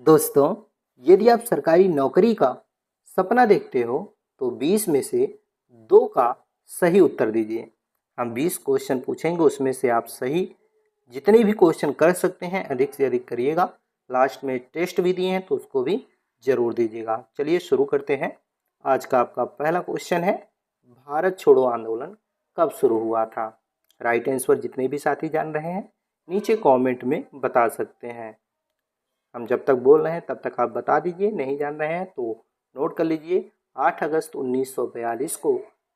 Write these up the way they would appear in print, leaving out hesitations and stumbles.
दोस्तों, यदि आप सरकारी नौकरी का सपना देखते हो तो 20 में से 2 का सही उत्तर दीजिए। हम 20 क्वेश्चन पूछेंगे, उसमें से आप सही जितने भी क्वेश्चन कर सकते हैं अधिक से अधिक करिएगा। लास्ट में टेस्ट भी दिए हैं तो उसको भी ज़रूर दीजिएगा। चलिए शुरू करते हैं। आज का आपका पहला क्वेश्चन है, भारत छोड़ो आंदोलन कब शुरू हुआ था? राइट आंसर जितने भी साथी जान रहे हैं नीचे कमेंट में बता सकते हैं। हम जब तक बोल रहे हैं तब तक आप बता दीजिए, नहीं जान रहे हैं तो नोट कर लीजिए। 8 अगस्त 1942 को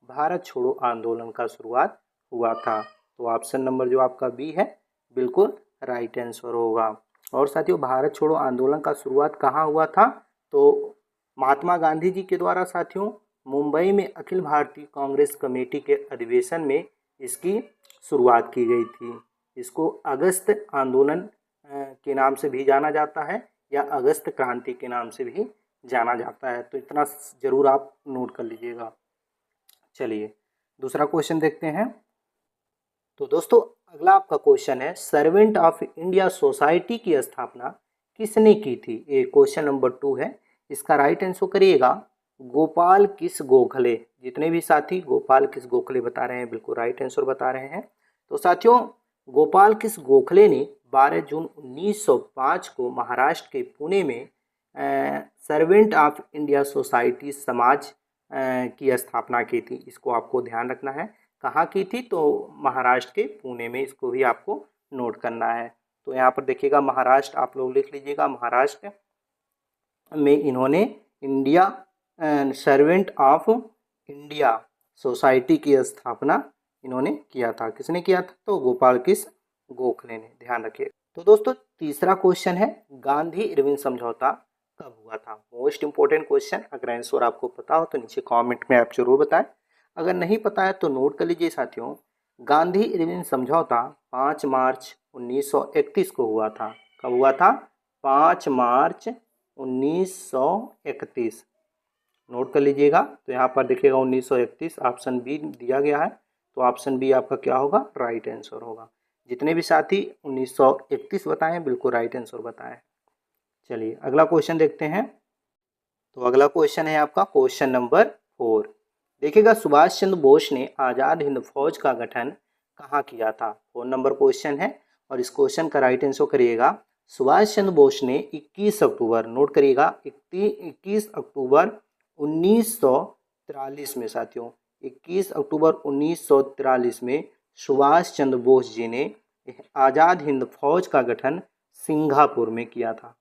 भारत छोड़ो आंदोलन का शुरुआत हुआ था। तो ऑप्शन नंबर जो आपका बी है बिल्कुल राइट आंसर होगा। और साथियों, भारत छोड़ो आंदोलन का शुरुआत कहाँ हुआ था? तो महात्मा गांधी जी के द्वारा साथियों मुंबई में अखिल भारतीय कांग्रेस कमेटी के अधिवेशन में इसकी शुरुआत की गई थी। इसको अगस्त आंदोलन के नाम से भी जाना जाता है या अगस्त क्रांति के नाम से भी जाना जाता है। तो इतना ज़रूर आप नोट कर लीजिएगा। चलिए दूसरा क्वेश्चन देखते हैं। तो दोस्तों अगला आपका क्वेश्चन है, सर्वेंट ऑफ इंडिया सोसाइटी की स्थापना किसने की थी? ये क्वेश्चन नंबर 2 है। इसका राइट आंसर करिएगा गोपाल किस गोखले। जितने भी साथी गोपाल किस गोखले बता रहे हैं बिल्कुल राइट आंसर बता रहे हैं। तो साथियों गोपाल किस गोखले ने 12 जून 1905 को महाराष्ट्र के पुणे में सर्वेंट ऑफ इंडिया सोसाइटी समाज की स्थापना की थी। इसको आपको ध्यान रखना है, कहाँ की थी? तो महाराष्ट्र के पुणे में। इसको भी आपको नोट करना है। तो यहाँ पर देखिएगा महाराष्ट्र आप लोग लिख लीजिएगा। महाराष्ट्र में इन्होंने India servant of India society की स्थापना इन्होंने किया था। किसने किया था? तो गोपाल किस गोखले ने। ध्यान रखिए। तो दोस्तों तीसरा क्वेश्चन है, गांधी इरविन समझौता कब हुआ था? Most important question. अगर आंसर आपको पता हो तो नीचे कमेंट में आप जरूर बताएं। अगर नहीं पता है तो नोट कर लीजिए साथियों। गांधी इरविन समझौता 5 मार्च 1931 को हुआ था। कब हुआ था? 5 मार्च 1931। नोट कर लीजिएगा। तो यहाँ पर देखिएगा 1931 ऑप्शन बी दिया गया है। तो ऑप्शन बी आपका क्या होगा? राइट आंसर होगा। जितने भी साथी 1931 बताएं बिल्कुल राइट आंसर बताएं। चलिए अगला क्वेश्चन देखते हैं। तो अगला क्वेश्चन है आपका क्वेश्चन नंबर 4। देखिएगा सुभाष चंद्र बोस ने आज़ाद हिंद फौज का गठन कहाँ किया था? 4 नंबर क्वेश्चन है और इस क्वेश्चन का राइट आंसर करिएगा सुभाष चंद्र बोस ने 21 अक्टूबर, नोट करिएगा 21 अक्टूबर 1943 में साथियों 21 अक्टूबर 1943 में सुभाष चंद्र बोस जी ने आज़ाद हिंद फौज का गठन सिंगापुर में किया था।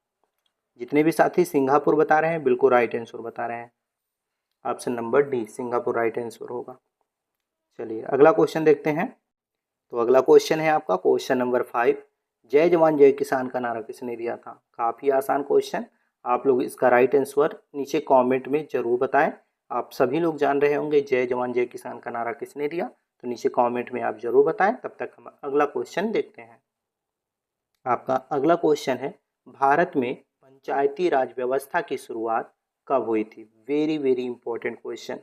जितने भी साथी सिंगापुर बता रहे हैं बिल्कुल राइट आंसर बता रहे हैं। Option number D Singapore right answer होगा। चलिए अगला क्वेश्चन देखते हैं। तो अगला क्वेश्चन है आपका क्वेश्चन नंबर 5। जय जवान जय किसान का नारा किसने दिया था? काफ़ी आसान क्वेश्चन। आप लोग इसका राइट आंसर नीचे कमेंट में जरूर बताएं। आप सभी लोग जान रहे होंगे जय जवान जय किसान का नारा किसने दिया, तो नीचे कमेंट में आप जरूर बताएं। तब तक हम अगला क्वेश्चन देखते हैं। आपका अगला क्वेश्चन है, भारत में पंचायती राज व्यवस्था की शुरुआत कब हुई थी? वेरी वेरी इंपॉर्टेंट क्वेश्चन,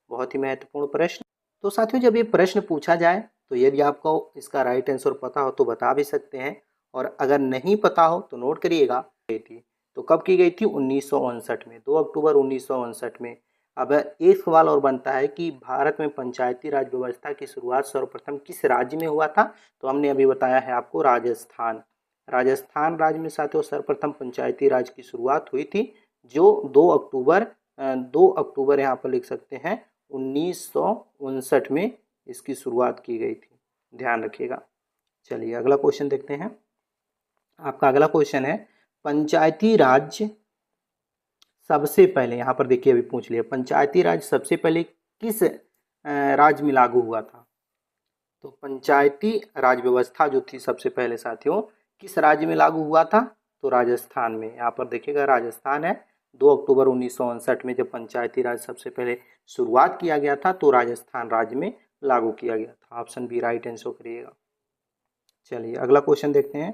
बहुत ही महत्वपूर्ण प्रश्न। तो साथियों जब ये प्रश्न पूछा जाए तो यदि आपको इसका राइट आंसर पता हो तो बता भी सकते हैं, और अगर नहीं पता हो तो नोट करिएगा। तो कब की गई थी? 1959 में, 2 अक्टूबर 1959 में। अब एक सवाल और बनता है कि भारत में पंचायती राज व्यवस्था की शुरुआत सर्वप्रथम किस राज्य में हुआ था? तो हमने अभी बताया है आपको राजस्थान। राजस्थान राज्य में साथियों सर्वप्रथम पंचायती राज की शुरुआत हुई थी, जो 2 अक्टूबर यहाँ पर लिख सकते हैं 1959 में इसकी शुरुआत की गई थी। ध्यान रखिएगा। चलिए अगला क्वेश्चन देखते हैं। आपका अगला क्वेश्चन है, पंचायती राज सबसे पहले, यहाँ पर देखिए अभी पूछ लिया, पंचायती राज सबसे पहले किस राज्य में लागू हुआ था? तो पंचायती राज व्यवस्था जो थी सबसे पहले साथियों किस राज्य में लागू हुआ था? तो राजस्थान में। यहाँ पर देखिएगा राजस्थान है। 2 अक्टूबर 1959 में जब पंचायती राज सबसे पहले शुरुआत किया गया था तो राजस्थान राज्य में लागू किया गया था। ऑप्शन बी राइट आंसर करिएगा। चलिए अगला क्वेश्चन देखते हैं।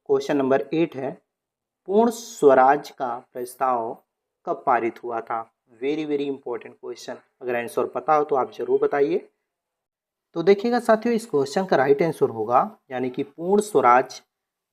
क्वेश्चन नंबर 8 है, पूर्ण स्वराज का प्रस्ताव कब पारित हुआ था? Very very important question. अगर आंसर पता हो तो आप जरूर बताइए। तो देखिएगा साथियों इस क्वेश्चन का राइट आंसर होगा, यानी कि पूर्ण स्वराज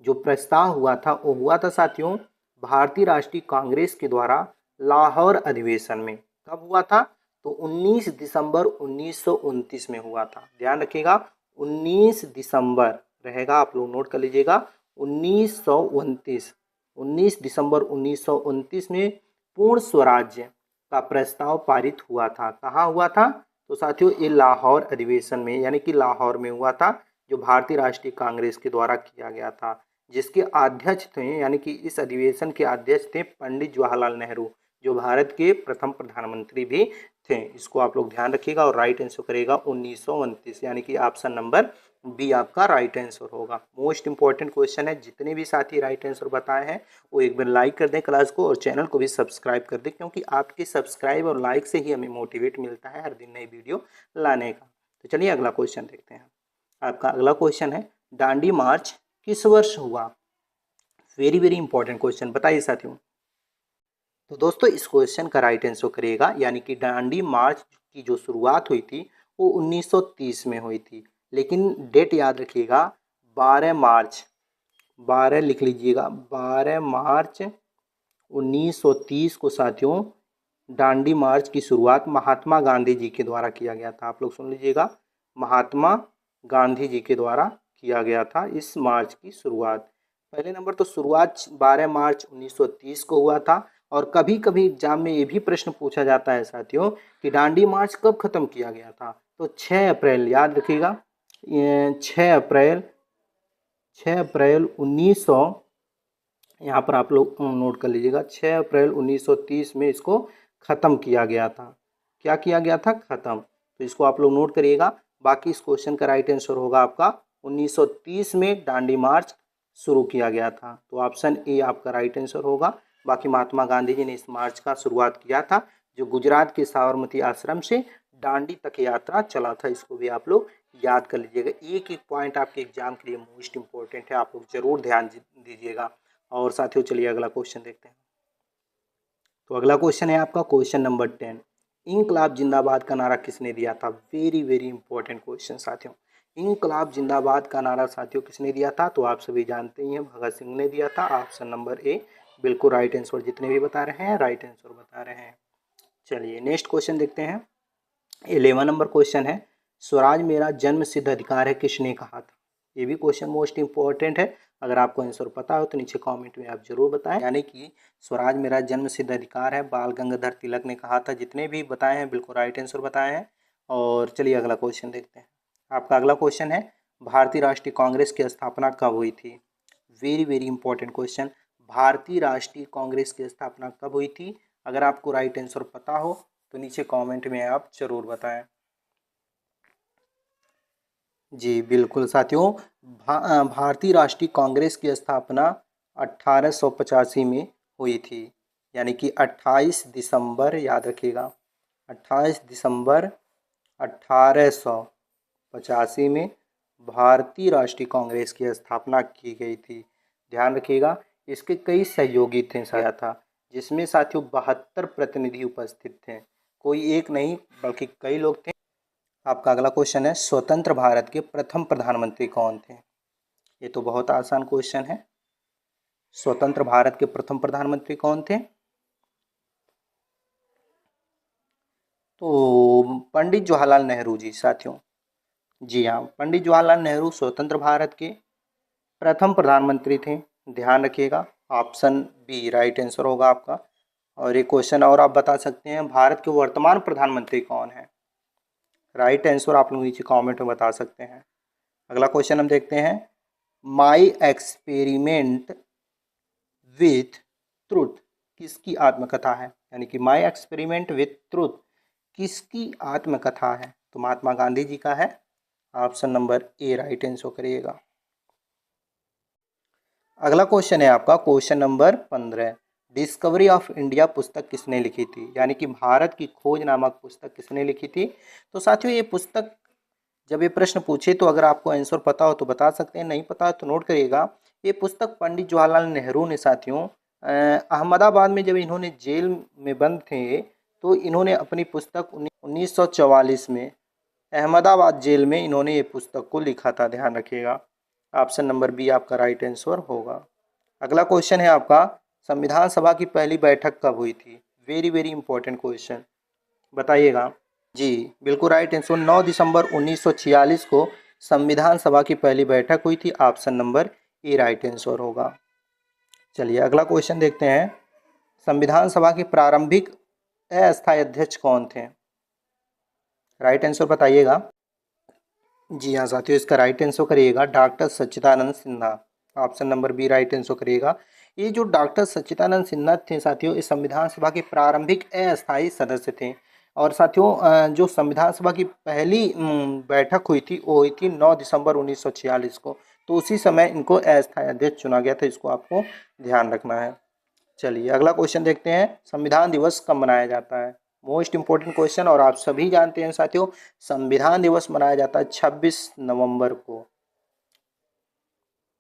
जो प्रस्ताव हुआ था वो हुआ था साथियों भारतीय राष्ट्रीय कांग्रेस के द्वारा लाहौर अधिवेशन में कब हुआ था? तो 19 दिसंबर 1929 में हुआ था। ध्यान रखिएगा 19 दिसंबर रहेगा, आप लोग नोट कर लीजिएगा 1929। 19 दिसंबर 1929 में पूर्ण स्वराज्य का प्रस्ताव पारित हुआ था। कहाँ हुआ था? तो साथियों ये लाहौर अधिवेशन में यानी कि लाहौर में हुआ था, जो भारतीय राष्ट्रीय कांग्रेस के द्वारा किया गया था, जिसके अध्यक्ष थे यानी कि इस अधिवेशन के अध्यक्ष थे पंडित जवाहरलाल नेहरू, जो भारत के प्रथम प्रधानमंत्री भी थे। इसको आप लोग ध्यान रखिएगा और राइट आंसर करेगा 1929, यानी कि ऑप्शन नंबर बी आपका राइट आंसर होगा। मोस्ट इंपॉर्टेंट क्वेश्चन है। जितने भी साथी राइट आंसर बताए हैं वो एक बार लाइक कर दें क्लास को और चैनल को भी सब्सक्राइब कर दें, क्योंकि आपके सब्सक्राइब और लाइक से ही हमें मोटिवेट मिलता है हर दिन नई वीडियो लाने का। तो चलिए अगला क्वेश्चन देखते हैं। आपका अगला क्वेश्चन है, दांडी मार्च किस वर्ष हुआ? वेरी वेरी इंपॉर्टेंट क्वेश्चन, बताइए साथियों। तो दोस्तों इस क्वेश्चन का राइट आंसर करिएगा, यानी कि दांडी मार्च की जो शुरुआत हुई थी वो 1930 में हुई थी, लेकिन डेट याद रखिएगा 12 मार्च, 12 लिख लीजिएगा, 12 मार्च 1930 को साथियों दांडी मार्च की शुरुआत महात्मा गांधी जी के द्वारा किया गया था। आप लोग सुन लीजिएगा, महात्मा गांधी जी के द्वारा किया गया था इस मार्च की शुरुआत। पहले नंबर तो शुरुआत 12 मार्च 1930 को हुआ था। और कभी कभी एग्जाम में ये भी प्रश्न पूछा जाता है साथियों कि दांडी मार्च कब खत्म किया गया था? तो 6 अप्रैल, याद रखिएगा 6 अप्रैल 1900, यहाँ पर आप लोग नोट कर लीजिएगा 6 अप्रैल 1930 में इसको ख़त्म किया गया था। क्या किया गया था? ख़त्म। तो इसको आप लोग नोट करिएगा। बाकी इस क्वेश्चन का राइट आंसर होगा आपका 1930 में दांडी मार्च शुरू किया गया था। तो ऑप्शन ए आपका राइट आंसर होगा। बाकी महात्मा गांधी जी ने इस मार्च का शुरुआत किया था, जो गुजरात के साबरमती आश्रम से दांडी तक यात्रा चला था। इसको भी आप लोग याद कर लीजिएगा। एक एक पॉइंट आपके एग्जाम के लिए मोस्ट इंपॉर्टेंट है, आप लोग जरूर ध्यान दीजिएगा। और साथियों चलिए अगला क्वेश्चन देखते हैं। तो अगला क्वेश्चन है आपका क्वेश्चन नंबर 10, इंकलाब जिंदाबाद का नारा किसने दिया था? वेरी वेरी इंपॉर्टेंट क्वेश्चन साथियों। इंकलाब जिंदाबाद का नारा साथियों किसने दिया था? तो आप सभी जानते ही हैं, भगत सिंह ने दिया था। ऑप्शन नंबर ए बिल्कुल राइट आंसर, जितने भी बता रहे हैं राइट आंसर बता रहे हैं। चलिए नेक्स्ट क्वेश्चन देखते हैं। 11 नंबर क्वेश्चन है, स्वराज मेरा जन्म सिद्ध अधिकार है किसने कहा था? ये भी क्वेश्चन मोस्ट इंपॉर्टेंट है। अगर आपको आंसर पता हो तो नीचे कमेंट में आप जरूर बताएं। यानी कि स्वराज मेरा जन्म सिद्ध अधिकार है बाल गंगाधर तिलक ने कहा था। जितने भी बताए हैं बिल्कुल राइट आंसर बताए हैं। और चलिए अगला क्वेश्चन देखते हैं। आपका अगला क्वेश्चन है, भारतीय राष्ट्रीय कांग्रेस की स्थापना कब हुई थी? Very very important question. भारतीय राष्ट्रीय कांग्रेस की स्थापना कब हुई थी? अगर आपको राइट आंसर पता हो तो नीचे कमेंट में आप जरूर बताएं। जी बिल्कुल साथियों, भारतीय राष्ट्रीय कांग्रेस की स्थापना 1885 में हुई थी, यानी कि 28 दिसंबर, याद रखिएगा 28 दिसंबर 1885 में भारतीय राष्ट्रीय कांग्रेस की स्थापना की गई थी। ध्यान रखिएगा इसके कई सहयोगी थे था, जिसमें साथियों 72 प्रतिनिधि उपस्थित थे। कोई एक नहीं बल्कि कई लोग थे। आपका अगला क्वेश्चन है, स्वतंत्र भारत के प्रथम प्रधानमंत्री कौन थे? ये तो बहुत आसान क्वेश्चन है। स्वतंत्र भारत के प्रथम प्रधानमंत्री कौन थे? तो पंडित जवाहरलाल नेहरू जी साथियों। जी हाँ, पंडित जवाहरलाल नेहरू स्वतंत्र भारत के प्रथम प्रधानमंत्री थे। ध्यान रखिएगा ऑप्शन बी राइट आंसर होगा आपका। और एक क्वेश्चन और आप बता सकते हैं, भारत के वर्तमान प्रधानमंत्री कौन है? राइट आंसर आप लोग नीचे कमेंट में बता सकते हैं। अगला क्वेश्चन हम देखते हैं, माई एक्सपेरिमेंट विथ ट्रुथ किसकी आत्मकथा है? यानी कि माई एक्सपेरिमेंट विथ ट्रुथ किसकी आत्मकथा है? तो महात्मा गांधी जी का है। Option number A right answer करिएगा। अगला क्वेश्चन है आपका question number 15, discovery of India पुस्तक किसने लिखी थी? यानी कि भारत की खोज नामक पुस्तक किसने लिखी थी? तो साथियों ये पुस्तक, जब ये प्रश्न पूछे तो अगर आपको आंसर पता हो तो बता सकते हैं, नहीं पता तो नोट करिएगा। ये पुस्तक पंडित जवाहरलाल नेहरू ने साथियों अहमदाबाद में जब इन्होंने जेल में बंद थे तो इन्होंने अपनी पुस्तक 1944 में अहमदाबाद जेल में इन्होंने ये पुस्तक को लिखा था। ध्यान रखिएगा ऑप्शन नंबर बी आपका राइट आंसर होगा। अगला क्वेश्चन है आपका संविधान सभा की पहली बैठक कब हुई थी? वेरी वेरी इंपॉर्टेंट क्वेश्चन, बताइएगा। जी बिल्कुल राइट आंसर, 9 दिसंबर 1946 को संविधान सभा की पहली बैठक हुई थी। Option number A right answer होगा। चलिए अगला क्वेश्चन देखते हैं। संविधान सभा के प्रारंभिक अस्थायी अध्यक्ष कौन थे? राइट आंसर बताइएगा। जी हाँ साथियों, इसका राइट आंसर करिएगा doctor Sachchidanand Sinha. Option number B right answer करिएगा। ये जो डॉक्टर सच्चिदानंद सिन्हा थे साथियों, इस संविधान सभा के प्रारंभिक अस्थायी सदस्य थे। और साथियों जो संविधान सभा की पहली बैठक हुई थी वो हुई थी 9 दिसंबर 1946 को। तो उसी समय इनको अस्थायी अध्यक्ष चुना गया था, इसको आपको ध्यान रखना है। चलिए अगला क्वेश्चन देखते हैं। संविधान दिवस कब मनाया जाता है? मोस्ट इंपोर्टेंट क्वेश्चन, और आप सभी जानते हैं साथियों संविधान दिवस मनाया जाता है 26 नवंबर को।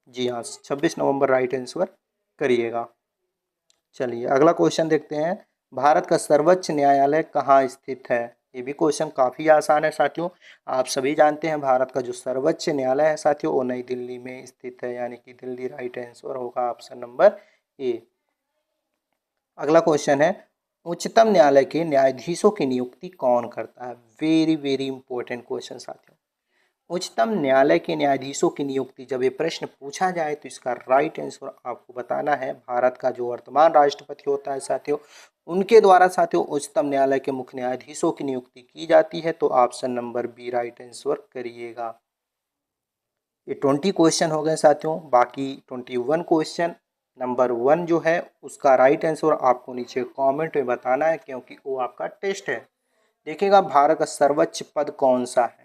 जी हाँ 26 नवंबर राइट आंसर करिएगा। चलिए अगला क्वेश्चन देखते हैं। भारत का सर्वोच्च न्यायालय कहाँ स्थित है? ये भी क्वेश्चन काफ़ी आसान है साथियों। आप सभी जानते हैं भारत का जो सर्वोच्च न्यायालय है साथियों वो नई दिल्ली में स्थित है, यानी कि दिल्ली राइट आंसर होगा ऑप्शन नंबर ए। अगला क्वेश्चन है, उच्चतम न्यायालय के न्यायाधीशों की नियुक्ति कौन करता है? वेरी वेरी इंपॉर्टेंट क्वेश्चन साथियों। उच्चतम न्यायालय के न्यायाधीशों की नियुक्ति जब ये प्रश्न पूछा जाए तो इसका राइट आंसर आपको बताना है भारत का जो वर्तमान राष्ट्रपति होता है साथियों, उनके द्वारा साथियों उच्चतम न्यायालय के मुख्य न्यायाधीशों की नियुक्ति की जाती है। तो option number B right answer करिएगा। ये 20 क्वेश्चन हो गए साथियों, बाकी 21 क्वेश्चन। नंबर 1 जो है उसका राइट आंसर आपको नीचे कमेंट में बताना है, क्योंकि वो आपका टेस्ट है। देखिएगा भारत का सर्वोच्च पद कौन सा है?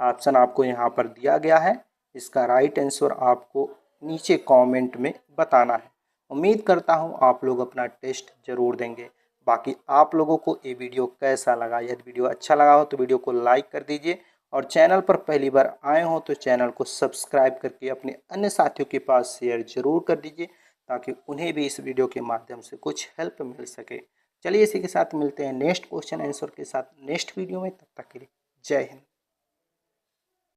ऑप्शन आपको यहाँ पर दिया गया है, इसका राइट आंसर आपको नीचे कमेंट में बताना है। उम्मीद करता हूँ आप लोग अपना टेस्ट जरूर देंगे। बाकी आप लोगों को ये वीडियो कैसा लगा? यदि वीडियो अच्छा लगा हो तो वीडियो को लाइक कर दीजिए, और चैनल पर पहली बार आए हो तो चैनल को सब्सक्राइब करके अपने अन्य साथियों के पास शेयर जरूर कर दीजिए, ताकि उन्हें भी इस वीडियो के माध्यम से कुछ हेल्प मिल सके। चलिए इसी के साथ मिलते हैं नेक्स्ट क्वेश्चन आंसर के साथ नेक्स्ट वीडियो में। तब तक के लिए जय हिंद।